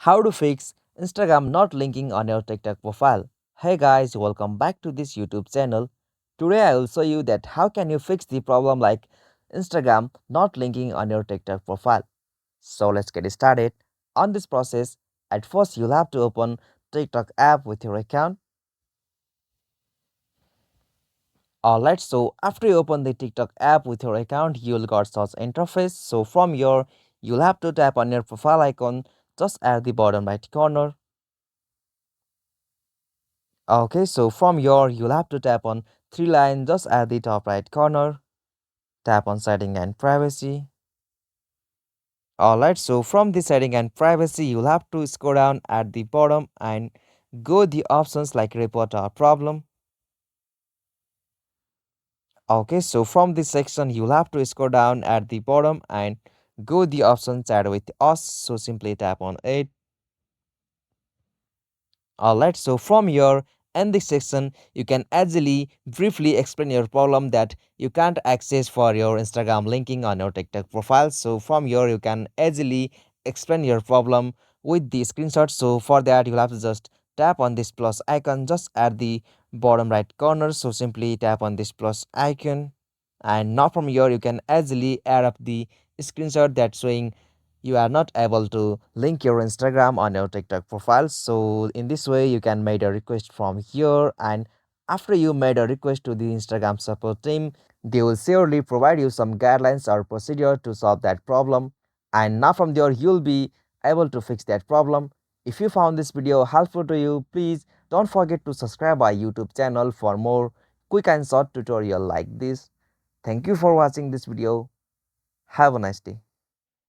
How to fix Instagram not linking on your TikTok profile. Hey guys, welcome back to this YouTube channel. Today I will show you that how can you fix the problem like Instagram not linking on your TikTok profile. So let's get started. On this process, at first you'll have to open TikTok app with your account. Alright, so after you open the TikTok app with your account, you'll got such interface. So from here, you'll have to tap on your profile icon just at the bottom right corner. Okay, so from here, you'll have to tap on three lines just at the top right corner. Tap on setting and privacy. Alright, so from the setting and privacy, you'll have to scroll down at the bottom and go the options like report or problem. Okay, so from this section, you'll have to scroll down at the bottom and go the option chat with us. So simply tap on it. Alright, so from here in this section, you can actually briefly explain your problem that you can't access for your Instagram linking on your TikTok profile. So from here, you can easily explain your problem with the screenshot. So for that, you'll have to just tap on this plus icon just at the bottom right corner. So simply tap on this plus icon. And now from here, you can easily add up the screenshot that's showing you are not able to link your Instagram on your TikTok profile. So in this way, you can make a request from here, and after you made a request to the Instagram support team, they will surely provide you some guidelines or procedure to solve that problem. And now from there, you'll be able to fix that problem. If you found this video helpful to you, please don't forget to subscribe our YouTube channel for more quick and short tutorial like this. Thank you for watching this video. Have a nice day.